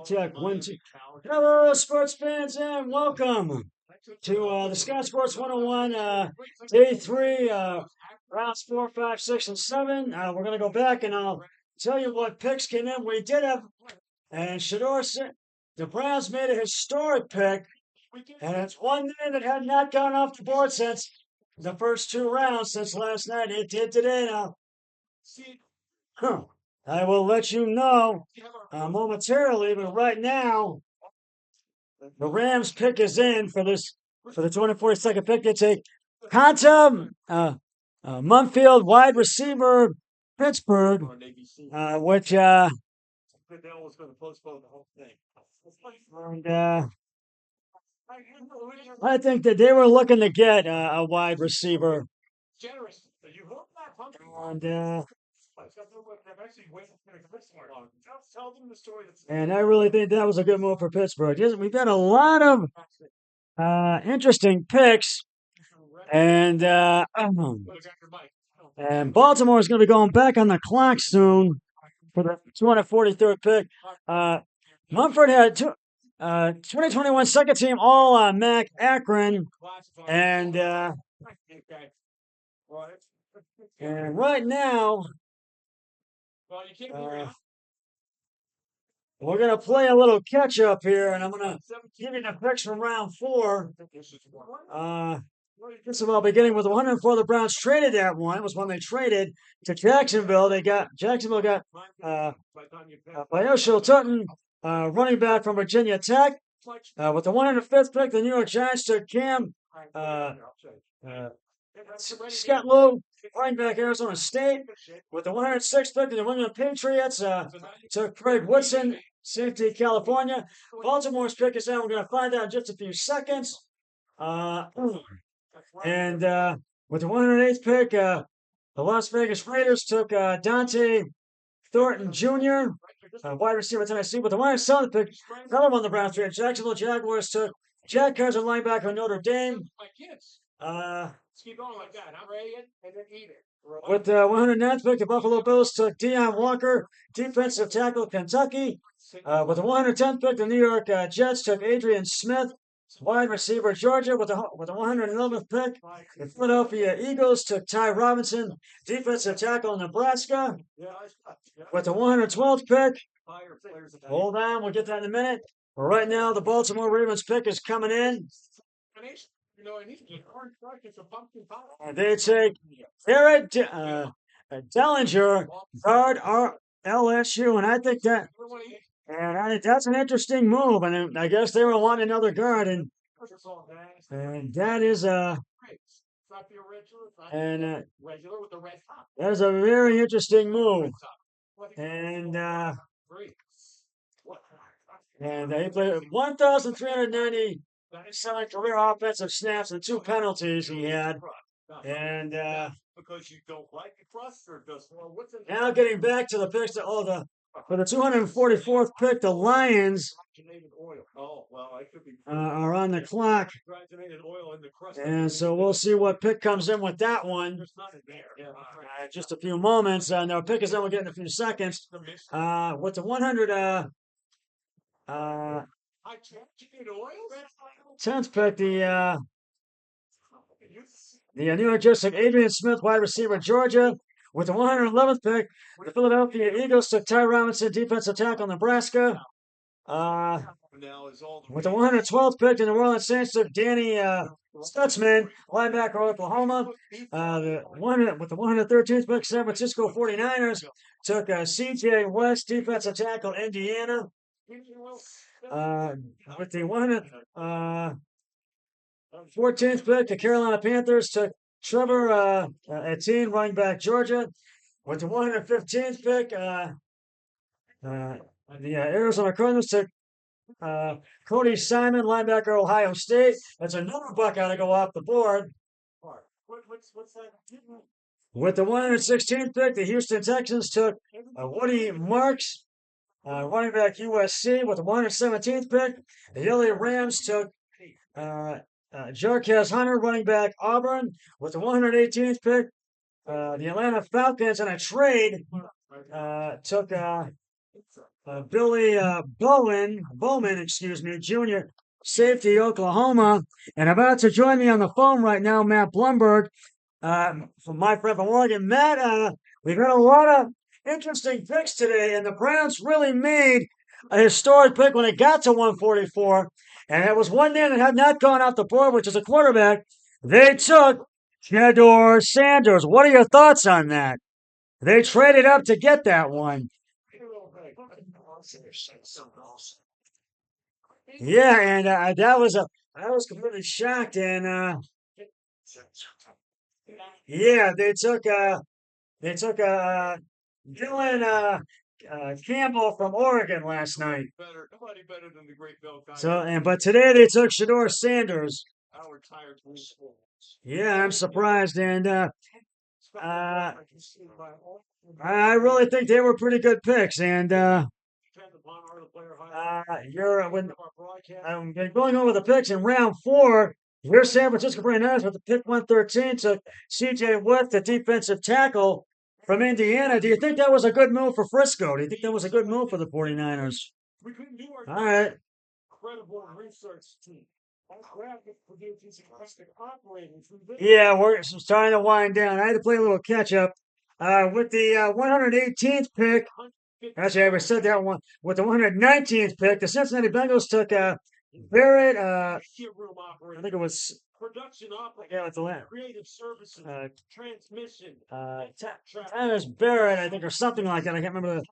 Check 1, 2. Hello, sports fans, and welcome to the Scott Sports 101, day 3, rounds 4, 5, 6, and 7. We're going to go back and I'll tell you what picks came in. We did have, and Shador said the Browns made a historic pick, and it's one name that had not gone off the board since the first 2 rounds, since last night. It did today now. Huh. I will let you know momentarily, but right now, the Rams pick is in for the 242nd pick. It's a Conta Munfield wide receiver, Pittsburgh, which and I think that they were looking to get a wide receiver, and I really think that was a good move for Pittsburgh. We've got a lot of interesting picks, and Baltimore is going to be going back on the clock soon for the 243rd pick. Mumford had 2021 second team All Mac Akron, and right now we're going to play a little catch up here, and I'm going to give you the picks from round 4. This is all beginning with 104. The Browns traded that one. It was when they traded to Jacksonville. Jacksonville got Biosho Tutton, running back from Virginia Tech. With the 105th pick, the New York Giants took Cam Scott Lowe, running back, Arizona State. With the 106th pick, the New England Patriots took Craig Woodson, safety, California. Baltimore's pick is down. We're going to find out in just a few seconds. And with the 108th pick, the Las Vegas Raiders took Dante Thornton Jr., wide receiver, Tennessee. With the 107th pick, another one the Browns traded. Jacksonville Jaguars took Jack Cousin, linebacker, Notre Dame. Keep going like that. I'm ready and then eat it. With the 109th pick, the Buffalo Bills took Deion Walker, defensive tackle, Kentucky. With the 110th pick, the New York Jets took Adrian Smith, wide receiver, Georgia. With the 111th pick, the Philadelphia Eagles took Ty Robinson, defensive tackle, Nebraska. With the 112th pick, hold on, we'll get that in a minute. But right now, the Baltimore Ravens pick is coming in. They take Jared Dellinger, guard LSU, and I think that's an interesting move. And I guess they were wanting another guard, and that is that is a very interesting move. And he played 1,397 career offensive snaps and 2 penalties he had. And because you don't like the crust or just now getting back to the picks, for the 244th pick, the Lions are on the clock. And so we'll see what pick comes in with that one. Just a few moments. No, pick is in, we'll get in a few seconds. With the 10th pick, the New York Jets took Adrian Smith, wide receiver, Georgia. With the 111th pick, the Philadelphia Eagles took Ty Robinson, defensive tackle, Nebraska. With the 112th pick, the New Orleans Saints took Danny Stutzman, linebacker, Oklahoma. With the 113th pick, San Francisco 49ers took C.J. West, defensive tackle, Indiana. With the 114th pick, the Carolina Panthers took Trevor Etienne, running back, Georgia. With the 115th pick, the Arizona Cardinals took Cody Simon, linebacker, Ohio State. That's another Buckeye to go off the board. What's that? With the 116th pick, the Houston Texans took Woody Marks, running back, USC. With the 117th pick, the LA Rams took Jarquez Hunter, running back, Auburn. With the 118th pick, the Atlanta Falcons in a trade took Billy Bowman, excuse me, Jr., safety, Oklahoma. And about to join me on the phone right now, Matt Blumberg, from my friend from Oregon. Matt, we've got a lot of interesting picks today, and the Browns really made a historic pick when it got to 144, and it was one man that had not gone off the board, which is a quarterback. They took Shedeur Sanders. What are your thoughts on that? They traded up to get that one. Yeah, and I was completely shocked, and yeah, they took Dylan Campbell from Oregon last night. Nobody better than the great Bill Connolly. But today they took Shedeur Sanders. Our retired police force. Yeah, I'm surprised, and I really think they were pretty good picks, and you're when I'm going over the picks in round 4. Your San Francisco 49ers with the pick 113 took C.J. Watt, the defensive tackle from Indiana. Do you think that was a good move for Frisco? Do you think that was a good move for the 49ers? We couldn't do our All right. credible research team. Yeah, we're starting to wind down. I had to play a little catch up. With the 118th pick, actually, I ever said that one. With the 119th pick, the Cincinnati Bengals took Barrett. I think it was production operator, yeah, it's the land. creative services, transmission, Thomas Barrett, I think, or something like that. I can't remember the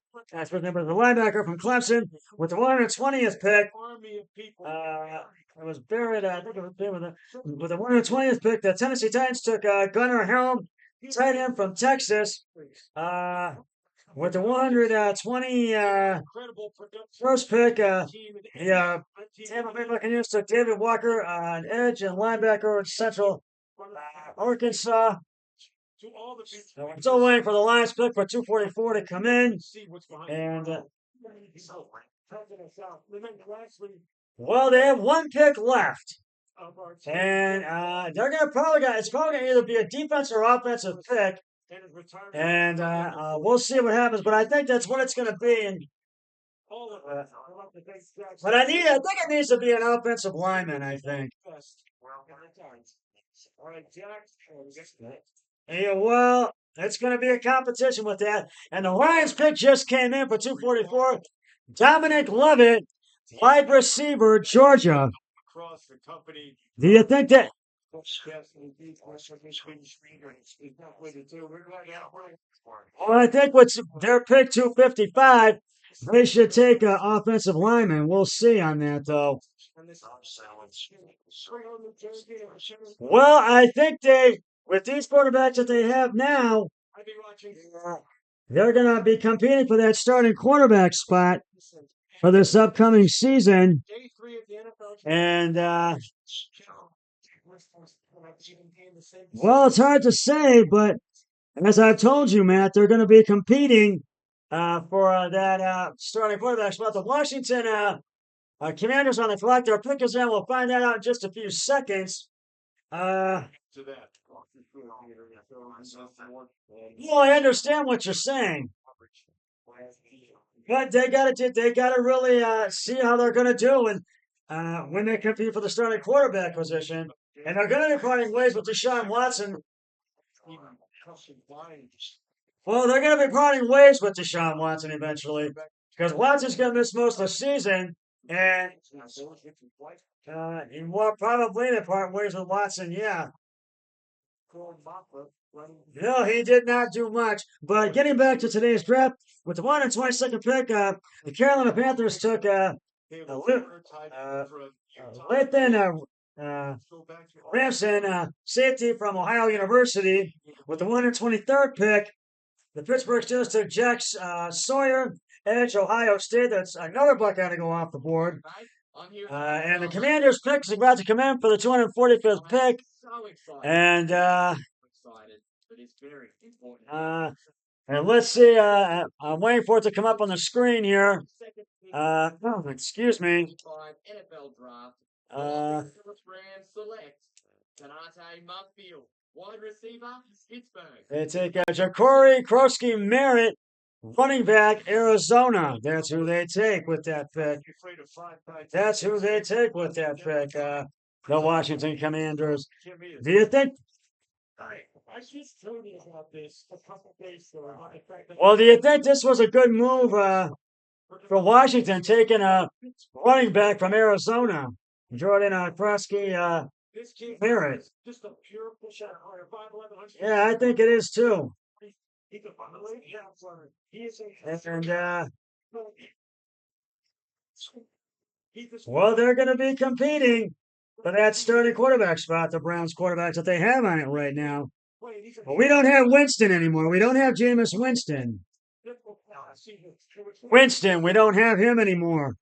first name, but the linebacker from Clemson with the 120th pick. army of people. It was Barrett. I think it was with the 120th pick. The Tennessee Titans took Gunnar Helm, tight end from Texas. With the 120 Incredible production. first pick, Team and the Tampa Bay Buccaneers took David Walker, an edge and linebacker in Central Arkansas. to all the people. We're still waiting for the Lions pick for 244 to come in. See what's behind And remember last week well, they have one pick left, of our team and they're gonna probably it's probably gonna either be a defense or offensive pick, and his retirement. and we'll see what happens. But I think that's what it's gonna be. And All of us. I love the big stretch. but I think it needs to be an offensive lineman. I think. Best. All right, Jack. Yeah, well, it's going to be a competition with that. And the Lions pick just came in for 244. Dominic Levitt, wide receiver, Georgia. Across the company. Do you think that? Well, I think what's their pick 255, they should take an offensive lineman. We'll see on that, though. Well, I think with these quarterbacks that they have now, I've been watching. they're going to be competing for that starting quarterback spot for this upcoming season. Day 3 of the NFL. And, well, it's hard to say, but as I've told you, Matt, they're going to be competing for that starting quarterback spot. The Washington Commanders on the clock. Their pick is in. We'll find that out in just a few seconds. To that. Well, I understand what you're saying, but they got to really see how they're going to do when they compete for the starting quarterback position, and they're going to be parting ways with Deshaun Watson. Well, they're going to be parting ways with Deshaun Watson eventually because Watson's going to miss most of the season, and he will probably part ways with Watson. Yeah. No, he did not do much. But getting back to today's draft, with the 122nd pick, the Carolina Panthers took Lathan Ramson, safety from Ohio University. With the 123rd pick, the Pittsburgh Steelers took Jack Sawyer, edge, Ohio State. That's another Buckeye to go off the board. And the Commanders' pick is about to come in for the 245th pick. And let's see. I'm waiting for it to come up on the screen here. Excuse me. NFL draft. Rams select Donate Muffield, wide receiver, Pittsburgh. They take Ja'Cory Krosky Merritt, running back, Arizona. That's who they take with that pick. That's who they take with that pick. The Washington Commanders. Do you think? I just told you about this a couple days ago. Well, do you think this was a good move for Washington taking a running back from Arizona, Jordan Krusky Barrett? Just a pure push out higher, 5'11". Yeah, I think it is too. He could find a late counselor. He is And a well, they're going to be competing for that starting quarterback spot. The Browns quarterbacks that they have on it right now. But we don't have Winston anymore. We don't have Jameis Winston. Winston, we don't have him anymore.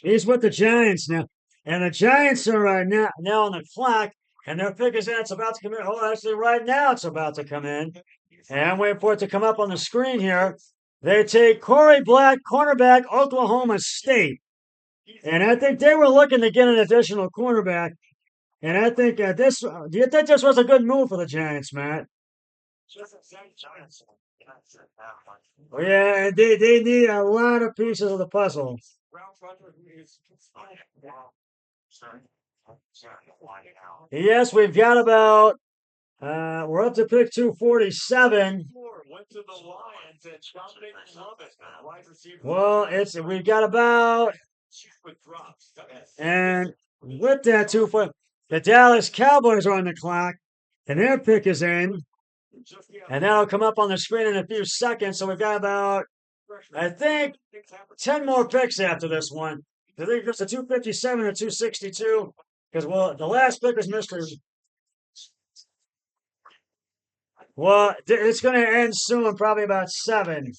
He's with the Giants now. And the Giants are now on the clock. And their pick is in. It's about to come in. Oh, actually, right now it's about to come in. And I'm waiting for it to come up on the screen here. They take Corey Black, cornerback, Oklahoma State. And I think they were looking to get an additional cornerback. And I think do you think this was a good move for the Giants, Matt? Oh, yeah, they need a lot of pieces of the puzzle. Yes, we've got about, we're up to pick 247. Well, we've got about, and with that 2-4, the Dallas Cowboys are on the clock, and their pick is in. And that'll come up on the screen in a few seconds. So we've got about, I think, 10 more picks after this one. I think it's a 257 or 262. Because, well, the last pick was Mr. Well, it's going to end soon, probably about 7.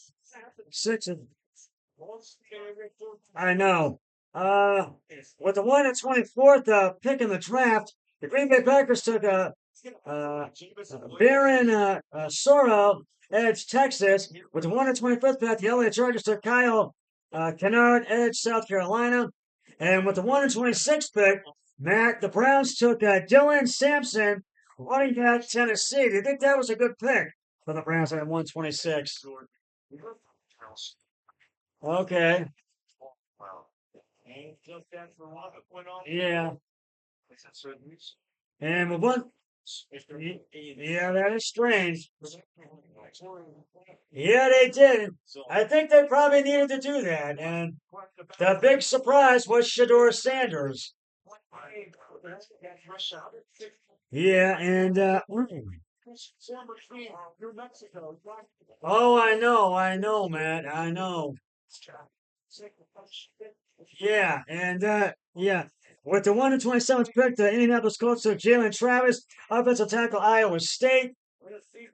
6. I know. With the 1 and 24th pick in the draft, the Green Bay Packers took Baron Sorrell, edge Texas. With the 1 and 25th pick, the LA Chargers took Kyle Kennard, edge South Carolina. And with the 1 and 26th pick, Matt, the Browns took Dylan Sampson, running back, Tennessee. Do you think that was a good pick for the Browns at 126? Okay. Yeah. And with one, yeah, that is strange. Yeah, they did. I think they probably needed to do that. And the big surprise was Shedeur Sanders. Yeah, and oh, I know, Matt, I know. Yeah, and yeah, with the 1 and 27th pick, the Indianapolis Colts took Jalen Travis, offensive tackle, Iowa State.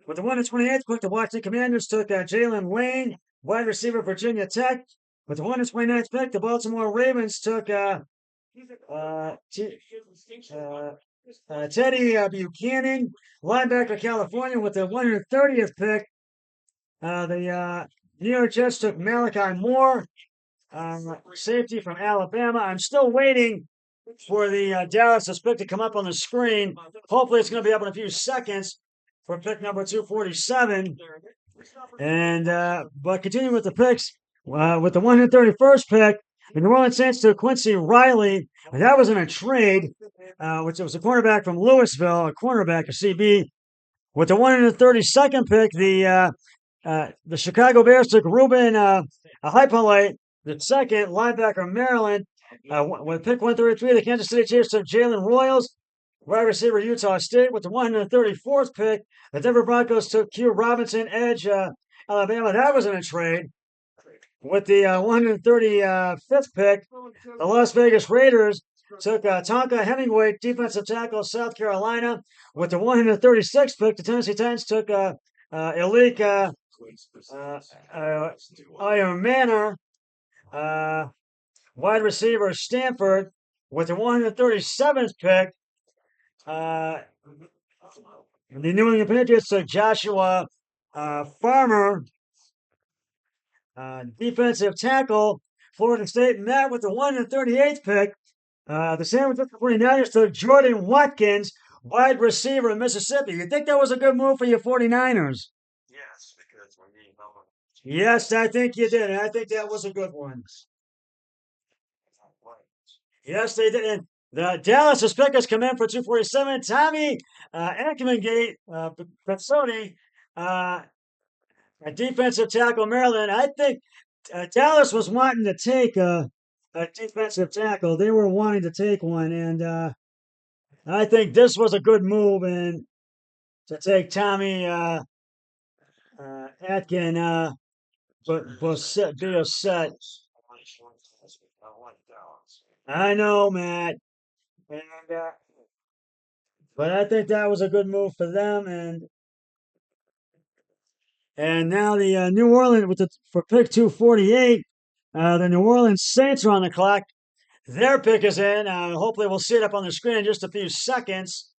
With the 1 and 28th pick, the Washington Commanders took Jalen Lane, wide receiver, Virginia Tech. With the 1 and 29th pick, the Baltimore Ravens took Teddy Buchanan, linebacker, California. With the 130th pick, the New York Jets took Malachi Moore, safety from Alabama. I'm still waiting for the Dallas pick to come up on the screen. Hopefully, it's going to be up in a few seconds for pick number 247. And but continuing with the picks, with the 131st pick, the New Orleans Saints took Quincy Riley. And that was in a trade, which was a cornerback from Louisville, a cornerback, a CB. With the 132nd pick, the Chicago Bears took Ruben Hypolite, the second linebacker, Maryland. With pick 133, the Kansas City Chiefs took Jalen Royals, wide receiver, Utah State. With the 134th pick, the Denver Broncos took Q Robinson, edge, Alabama. That was in a trade. With the 135th pick, the Las Vegas Raiders took Tonka Hemingway, defensive tackle, South Carolina. With the 136th pick, the Tennessee Titans took Elik Manor, wide receiver, Stanford. With the 137th pick, the New England Patriots took Joshua Farmer, defensive tackle, Florida State. And that with the 138th pick, the San Francisco 49ers took Jordan Watkins, wide receiver in Mississippi. You think that was a good move for your 49ers? Yes, Yes, I think you did. I think that was a good one. Yes, they did. And the Dallas Pickers come in for 247. Tommy Ackerman-Gate, Petsoni, a defensive tackle, Maryland. I think Dallas was wanting to take a defensive tackle. They were wanting to take one, and I think this was a good move and to take Tommy Atkin, but set, be a set. I know, Matt, and but I think that was a good move for them, and now the New Orleans with the for pick 248, the New Orleans Saints are on the clock. Their pick is in. Hopefully, we'll see it up on the screen in just a few seconds.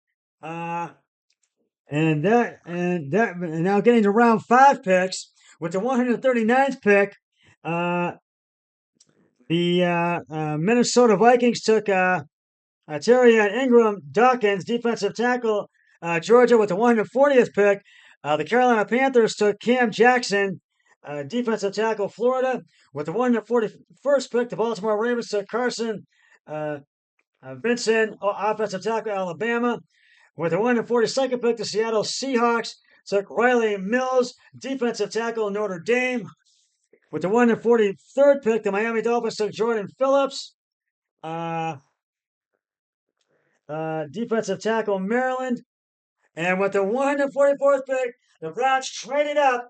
And now getting to round 5 picks with the 139th pick, the Minnesota Vikings took Terry Ingram Dawkins, defensive tackle, Georgia, with the 140th pick. The Carolina Panthers took Cam Jackson, defensive tackle, Florida, with the 141st pick. The Baltimore Ravens took Carson Vincent, offensive tackle, Alabama. With the 142nd pick, the Seattle Seahawks took Riley Mills, defensive tackle, Notre Dame. With the 143rd pick, the Miami Dolphins took Jordan Phillips, defensive tackle, Maryland. And with the 144th pick, the Browns traded up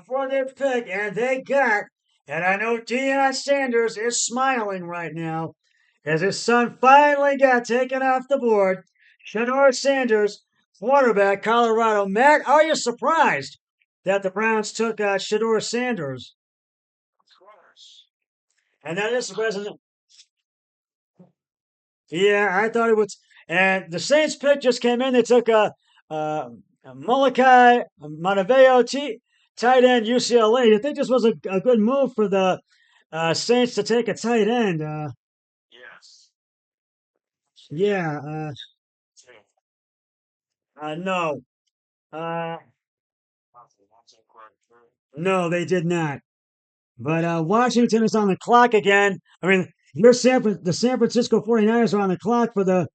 for their pick, and they got, and I know Deion Sanders is smiling right now, as his son finally got taken off the board. Shedeur Sanders, quarterback, Colorado. Matt, are you surprised that the Browns took Shedeur Sanders? And that is surprising. Yeah, I thought it would. And the Saints pick just came in. They took Molokai Mataveo, tight end, UCLA. I think this was a good move for the Saints to take a tight end. Yes. Yeah. No. No, they did not. But Washington is on the clock again. I mean, the San Francisco 49ers are on the clock for the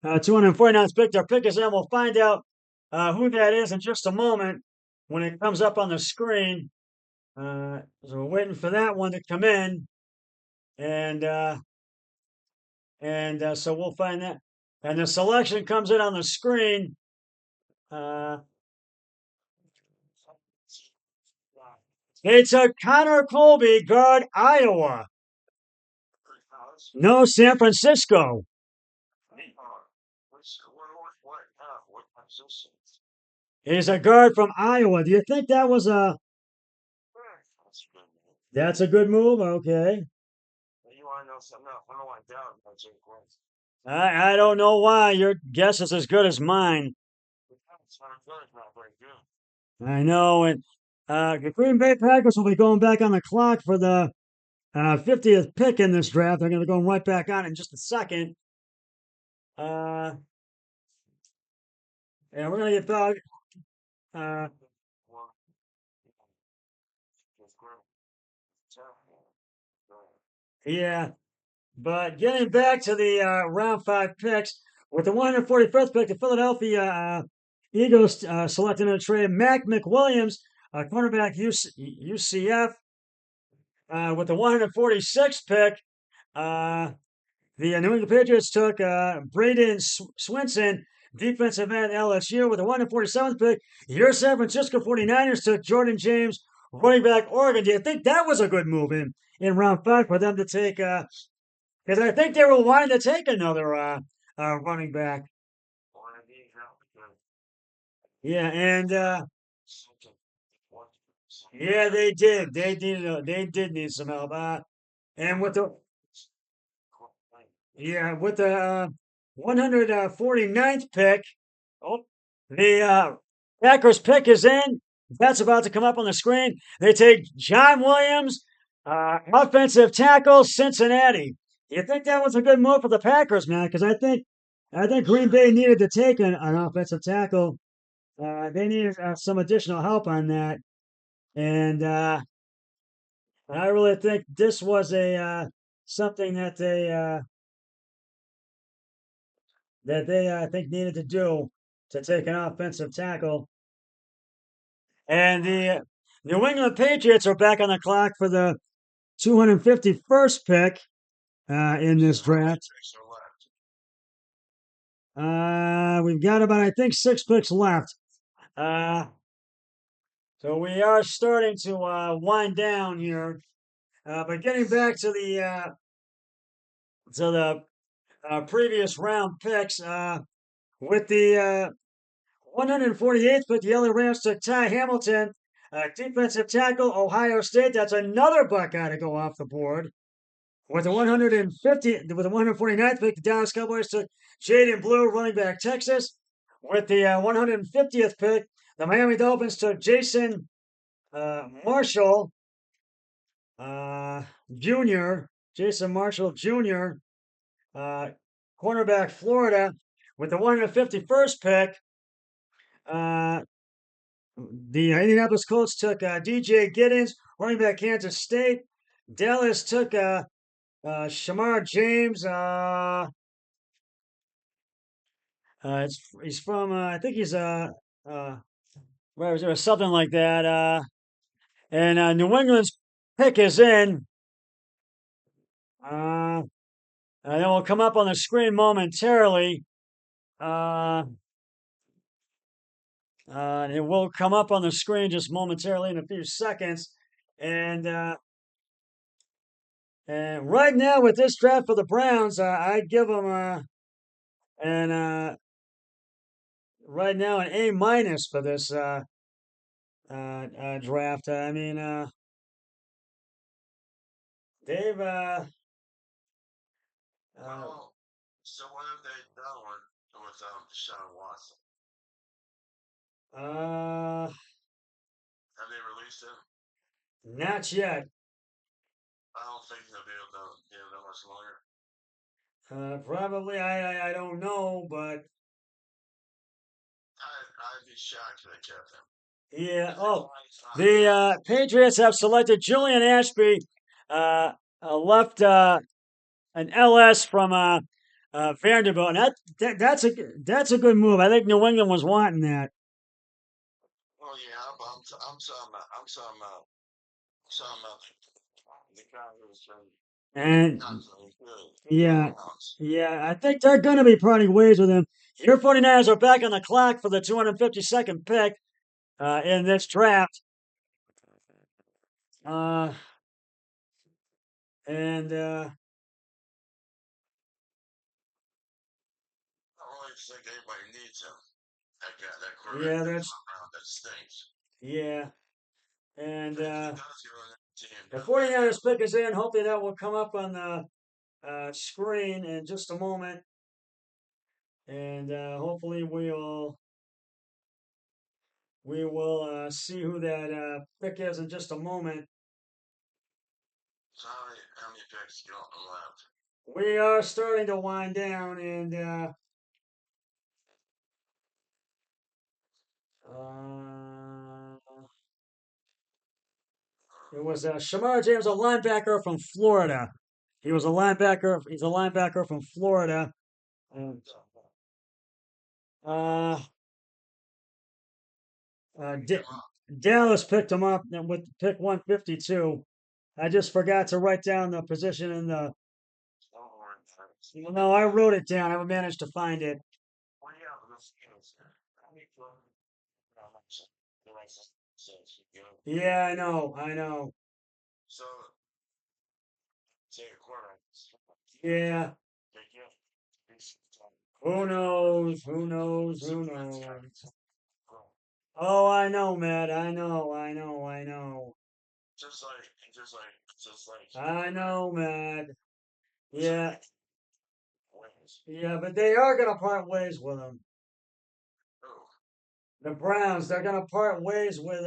249th pick. Their pick is in. We'll find out who that is in just a moment when it comes up on the screen. So we're waiting for that one to come in, and so we'll find that. And the selection comes in on the screen. They took Connor Colby, guard, Iowa. No, San Francisco. He's a guard from Iowa. Do you think that was a? That's a good move. Okay. You want to know something else? I don't want to doubt about Jake Wentz. I don't know why. Your guess is as good as mine. I know. And the Green Bay Packers will be going back on the clock for the 50th pick in this draft. They're going to go right back on in just a second. And we're going to get back. Yeah. But getting back to the round 5 picks, with the 145th pick, the Philadelphia Eagles selecting a trade Mac McWilliams, cornerback UCF. With the 146th pick, the New England Patriots took Braden Swinson, defensive end, LSU. With the 147th pick, your San Francisco 49ers took Jordan James, running back, Oregon. Do you think that was a good move in round 5 for them to take? Because I think they were wanting to take another running back. Yeah, and yeah, they did. They did need some help. And with the 149th pick, oh, the Packers pick is in. That's about to come up on the screen. They take John Williams, offensive tackle, Cincinnati. You think that was a good move for the Packers, man? Because I think Green Bay needed to take an offensive tackle. They needed some additional help on that, and And I really think this was a something that they I think needed to do to take an offensive tackle. And the New England Patriots are back on the clock for the 251st pick in this draft. We've got about, I think, 6 picks left. So we are starting to wind down here. But getting back to the previous round picks, with the 148th pick, the LA Rams took Ty Hamilton, defensive tackle, Ohio State. That's another Buckeye to go off the board. With the 149th pick, the Dallas Cowboys took Jaden Blue, running back, Texas. With the 150th pick, the Miami Dolphins took Jason Marshall Jr. Jason Marshall Jr. Cornerback, Florida. With the 151st pick, the Indianapolis Colts took DJ Giddens, running back, Kansas State. Dallas took Shamar James. He's from I think he's where was it, something like that. And New England's pick is in. And it will come up on the screen momentarily. It will come up on the screen just momentarily in a few seconds. And right now with this draft for the Browns, I'd give them right now an A minus for this draft. I mean, they've Well, so what have they done with Deshaun Watson? Have they released him? Not yet. I don't think they'll be able to give that much longer. Probably, I don't know, but I'd be shocked if they kept him. yeah. Oh, the Patriots have selected Julian Ashby, left an LS from Vanderbilt, and that's a good move. I think New England was wanting that. Well, yeah, but I'm talking about the guy who's And not so good. yeah, I think they're going to be parting ways with him. Your 49ers are back on the clock for the 252nd pick in this draft. And I don't really think anybody needs him. That guy, that yeah, quarterback that's that stinks. yeah. And But if he does, he'll run that team. the 49ers pick is in. Hopefully that will come up on the screen in just a moment. And hopefully we will see who that pick is in just a moment. So how many picks you got left? We are starting to wind down, and it was Shamar James, a linebacker from Florida. He's a linebacker from Florida. Dallas picked him up with pick 152. I just forgot to write down the position in the. No, I wrote it down. I haven't managed to find it. Yeah, I know. So, take a quarter. Yeah. Who knows? Oh, I know, Matt. I know. Just like. I know, Matt. Yeah. Yeah, but they are going to part ways with him. The Browns, they're going to part ways with,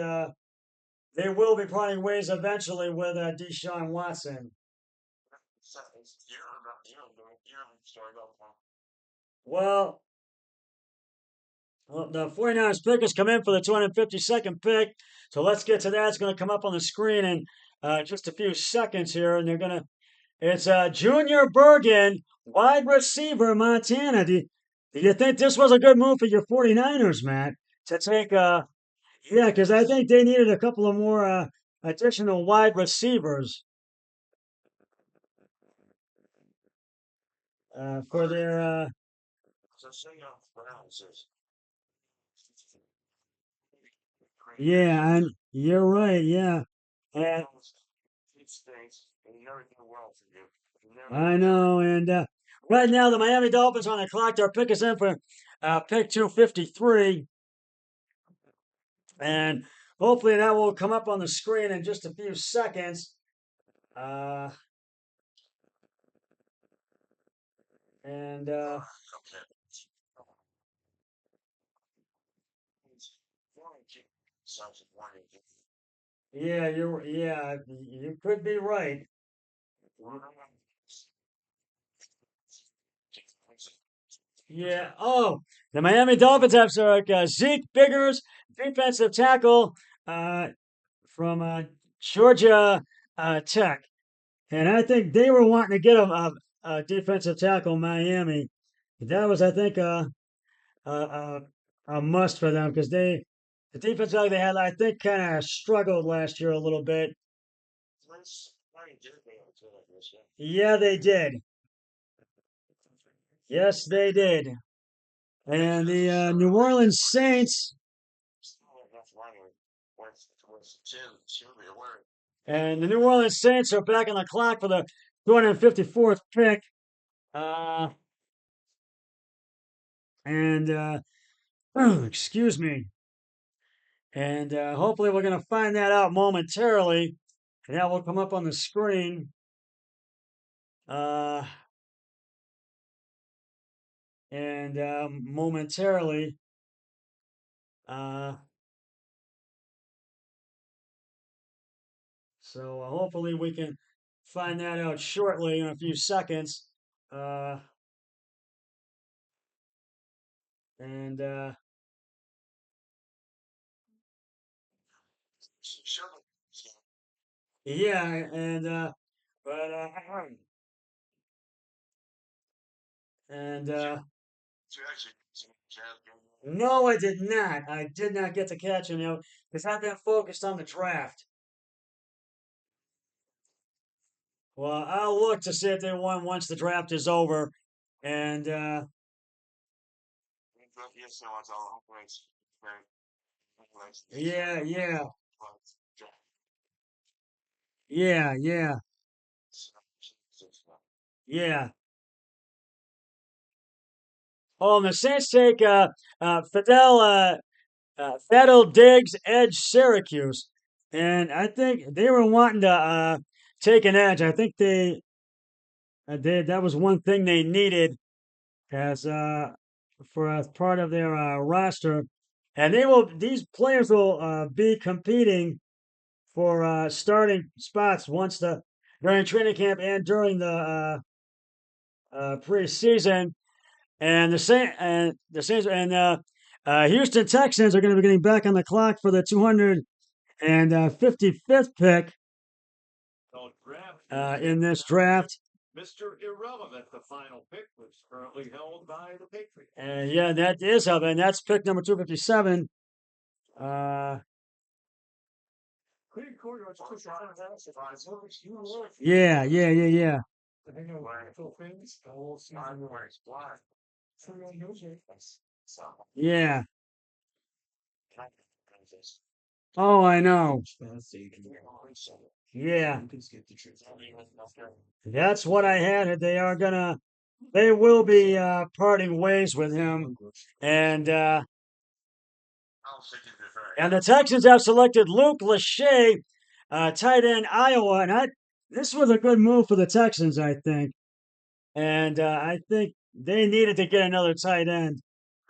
they will be parting ways eventually with Deshaun Watson. Well, the 49ers pick has come in for the 252nd pick. So let's get to that. It's going to come up on the screen in just a few seconds here, and they're gonna. It's Junior Bergen, wide receiver, Montana. Do you think this was a good move for your 49ers, Matt, to take yeah, because I think they needed a couple of more additional wide receivers for their. Yeah, and you're right. Yeah, and I know. And right now, the Miami Dolphins on the clock. Their pick is in for pick 253, and hopefully that will come up on the screen in just a few seconds. And yeah, you could be right. Yeah. Oh, the Miami Dolphins have Zeke Biggers, defensive tackle from Georgia Tech, and I think they were wanting to get a defensive tackle, Miami. That was, I think, a, a must for them because the defense they had, I think, kind of struggled last year a little bit. Yeah, they did. Yes, they did. And the New Orleans Saints. And the New Orleans Saints are back on the clock for the 254th pick. And excuse me. And hopefully we're going to find that out momentarily. And that will come up on the screen. And momentarily. So hopefully we can find that out shortly in a few seconds. And yeah, and but and no, I did not. I did not get to catch him, because I've been focused on the draft. Well, I'll look to see if they won once the draft is over, and yeah, yeah, yeah, yeah, yeah. Oh, and the Saints take Fidel Diggs, edge Syracuse, and I think they were wanting to take an edge. I think they that was one thing they needed as for as part of their roster, and these players will be competing for starting spots during training camp and during the preseason. And the Saints and Houston Texans are going to be getting back on the clock for the 255th pick in this draft. Mr. Irrelevant, the final pick was currently held by the Patriots. And yeah, that is up, and that's pick number 257. Yeah, yeah, yeah, yeah. Yeah. Oh, I know. Yeah. That's what I had. They will be parting ways with him, and the Texans have selected Luke Lachey, tight end Iowa, and this was a good move for the Texans, I think, and I think they needed to get another tight end.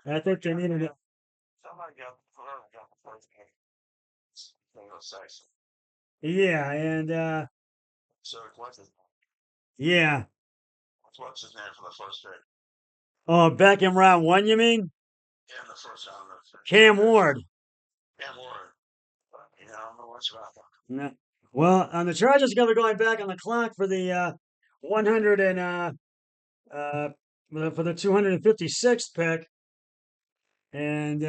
I think they needed it. Yeah, and yeah. Oh, back in round one, you mean? Cam Ward. No. Well, the Chargers are going to be going back on the clock for the 100 and for the 256th pick, and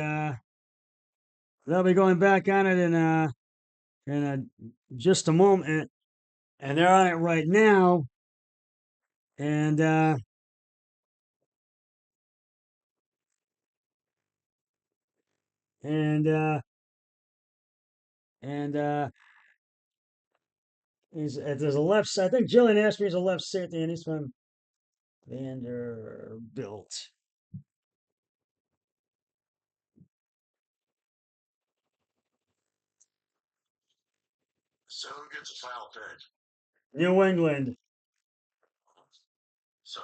they'll be going back on it in just a moment, and they're on it right now, and and and there's a left side. I think Jillian Ashby is a left safety, and he's from Vanderbilt. So who gets a final pick? New England. So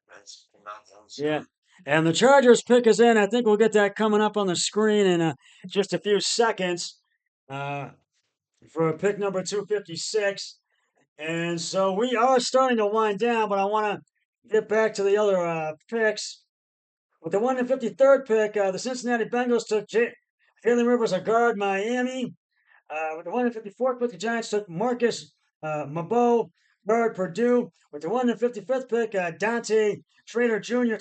that's not Yeah. And the Chargers pick is in. I think we'll get that coming up on the screen in just a few seconds for pick number 256. And so we are starting to wind down, but I want to get back to the other picks. With the 153rd pick, the Cincinnati Bengals took Jalen Rivers, a guard, Miami. With the 154th pick, the Giants took Marcus Mabo, guard, Purdue. With the 155th pick, Dante Schrader Jr.,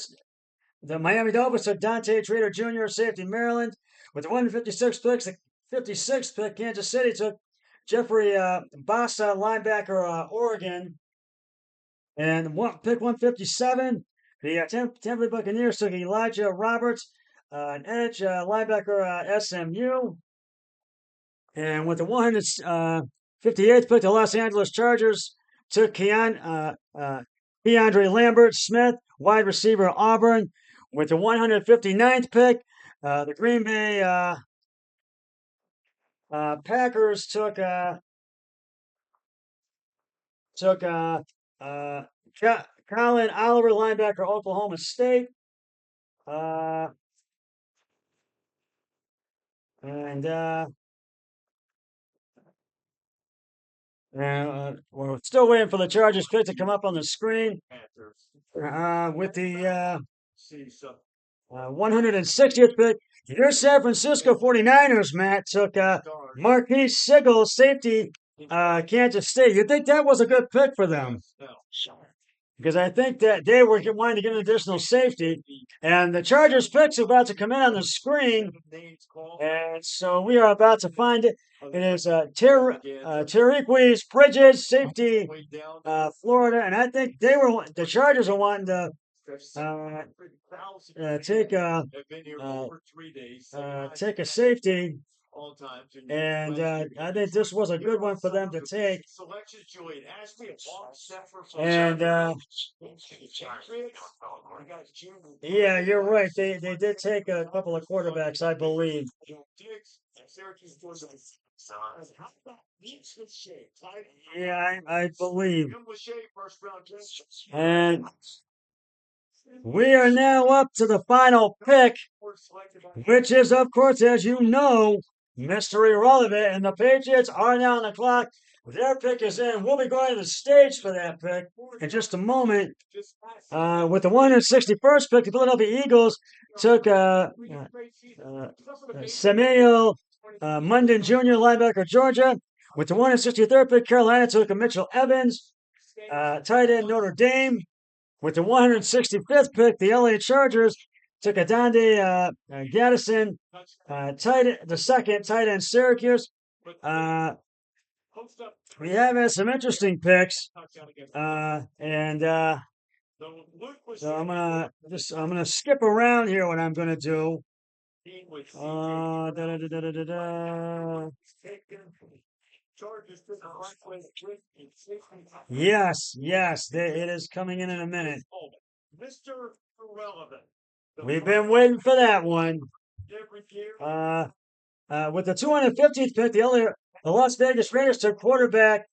the Miami Dolphins took Dante Schrader Jr., safety, Maryland. With the 156th pick, the 56th pick, Kansas City took Jeffrey Bassa, linebacker, Oregon. And pick 157, the Tampa Bay Buccaneers took Elijah Roberts, an edge linebacker, SMU. And with the 158th pick, the Los Angeles Chargers took Keandre Lambert Smith, wide receiver, Auburn. With the 159th pick, the Green Bay Packers took Colin Oliver, linebacker, Oklahoma State. We're still waiting for the Chargers pick to come up on the screen. With the 160th pick, your San Francisco 49ers, Matt, took Marquise Siggles, safety, Kansas State. You think that was a good pick for them? Because I think that they were wanting to get an additional safety, and the Chargers picks are about to come in on the screen, and so we are about to find it. It is Tariq Bridges, safety, Florida, and I think the Chargers are wanting to take a safety, and I think this was a good one for them to take. And yeah, you're right. They did take a couple of quarterbacks, I believe. Yeah, I believe. And we are now up to the final pick, which is, of course, as you know, mystery relevant. And the Patriots are now on the clock. Their pick is in. We'll be going to the stage for that pick in just a moment. With the 161st pick, the Philadelphia Eagles took Samuel Munden Jr., linebacker, Georgia. With the 163rd pick, Carolina took Mitchell Evans, tight end, Notre Dame. With the 165th pick, the LA Chargers took Adonde Gaddison, tight end, Syracuse. We have had some interesting picks, and so I'm gonna skip around here. What I'm gonna do. Yes, it is coming in a minute. Mr. Irrelevant. We've been waiting for that one. With the 250th pick, the Las Vegas Raiders took quarterback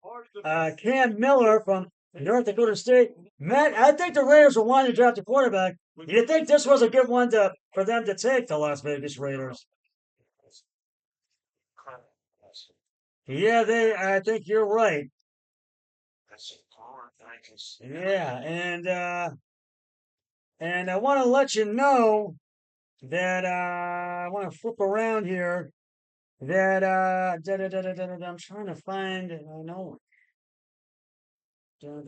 Cam Miller from North Dakota State. Matt, I think the Raiders were wanting to draft a quarterback. Do you think this was a good one for them to take, the Las Vegas Raiders? Yeah, I think you're right. Yeah, and I want to let you know that I want to flip around here. that I'm trying to find. I know. Green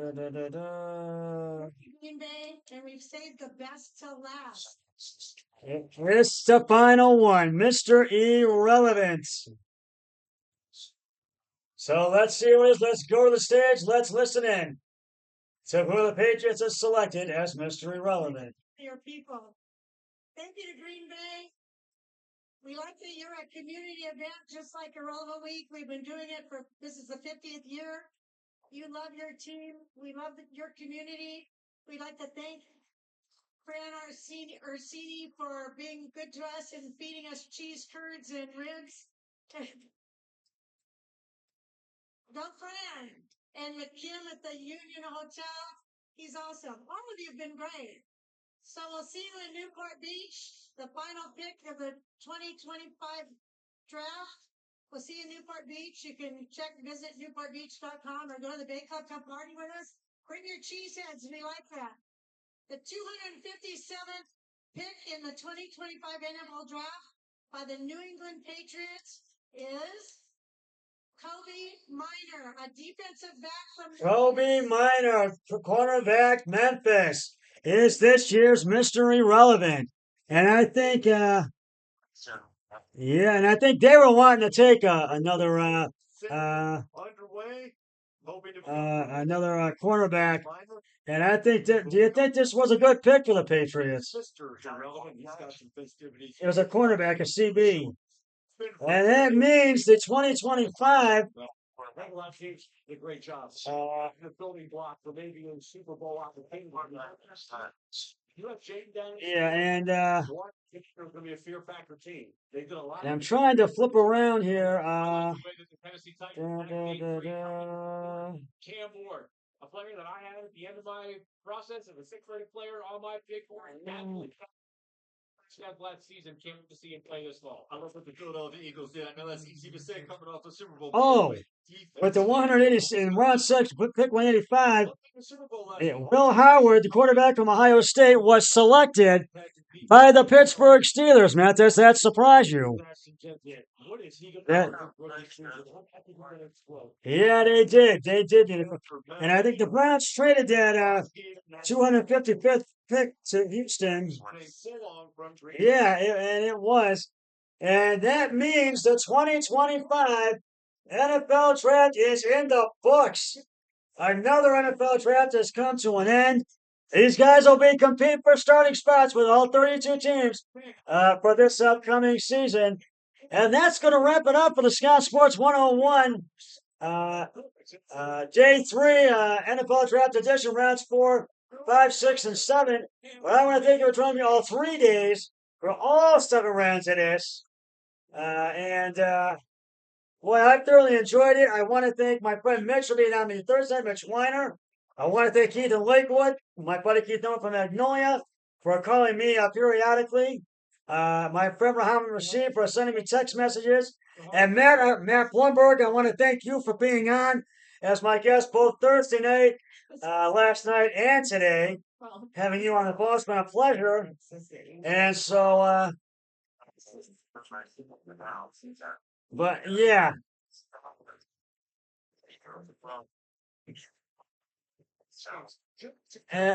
Bay, and we've saved the best to last. It's the final one, Mr. Irrelevant. So let's see what it is. Let's go to the stage. Let's listen in to who the Patriots have selected as Mr. Irrelevant. Your people. Thank you to Green Bay. We like that you're a community event, just like Irrelevant Week. We've been doing it this is the 50th year. You love your team. We love your community. We'd like to thank Fran Orsini for being good to us and feeding us cheese curds and ribs. Go Fran! And McKim at the Union Hotel. He's awesome. All of you have been great. So we'll see you in Newport Beach, the final pick of the 2025 draft. We'll see you in Newport Beach. You can visit newportbeach.com or go to the Bay Club, come party with us. Bring your cheeseheads, we like that. The 257th pick in the 2025 NFL draft by the New England Patriots is Kobe Minor, a defensive back from Kobe Minor, cornerback, Memphis, is this year's Mr. Irrelevant. And I think, and I think they were wanting to take another cornerback. And I think do you think this was a good pick for the Patriots? It was a cornerback, a CB. And that means the 2025. A lot of teams did a great job. The building block for maybe a Super Bowl opportunity. You have Jaden Daniels. Yeah, and It's going to be a fear factor team. They did a lot. And I'm trying to flip around here. Cam Ward, a player that I had at the end of my process as a sixth-rated player on my pick board. Last season, can't wait to see him play this fall. I love what the Philadelphia Eagles did. I know that's easy to say coming off the Super Bowl. Oh, but the 180 in round 6, pick 185, Will Howard, the quarterback from Ohio State, was selected by the Pittsburgh Steelers. Matt, does that surprise you? Yeah, they did. They did. And I think the Browns traded that 255th pick to Houston. Yeah, and it was. And that means the 2025 NFL draft is in the books. Another NFL draft has come to an end. These guys will be competing for starting spots with all 32 teams for this upcoming season. And that's going to wrap it up for the Scott Sports 101 Day 3 NFL Draft Edition, rounds 4, 5, 6, and 7. But I want to thank you for joining me all 3 days for all 7 rounds of this. Boy, I thoroughly enjoyed it. I want to thank my friend Mitch for being on me Thursday, Mitch Weiner. I want to thank Keith in Lakewood, my buddy Keith Nolan from Magnolia, for calling me periodically. My friend Muhammad Rashid for sending me text messages. And Matt Blumberg, I want to thank you for being on as my guest both Thursday night, last night, and today. Having you on the phone has been a pleasure. And so, but yeah.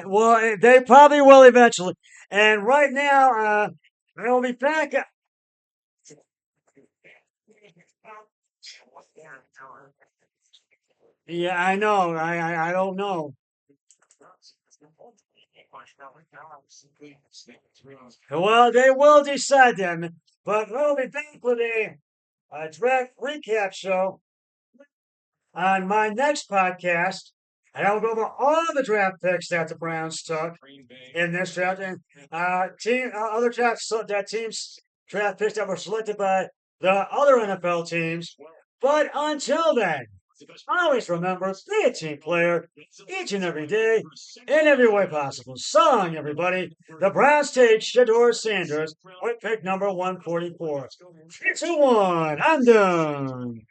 Well, they probably will eventually. And right now, we'll be back. Yeah, I know. I don't know. Well, they will decide then. But we'll be back with a draft recap show on my next podcast. And I will go over all the draft picks that the Browns took in this draft, and other drafts that teams draft picks that were selected by the other NFL teams. But until then, always remember, be a team player each and every day, in every way possible. So long, everybody. The Browns take Shedeur Sanders with pick number 144. 3, 2, 1. I'm done.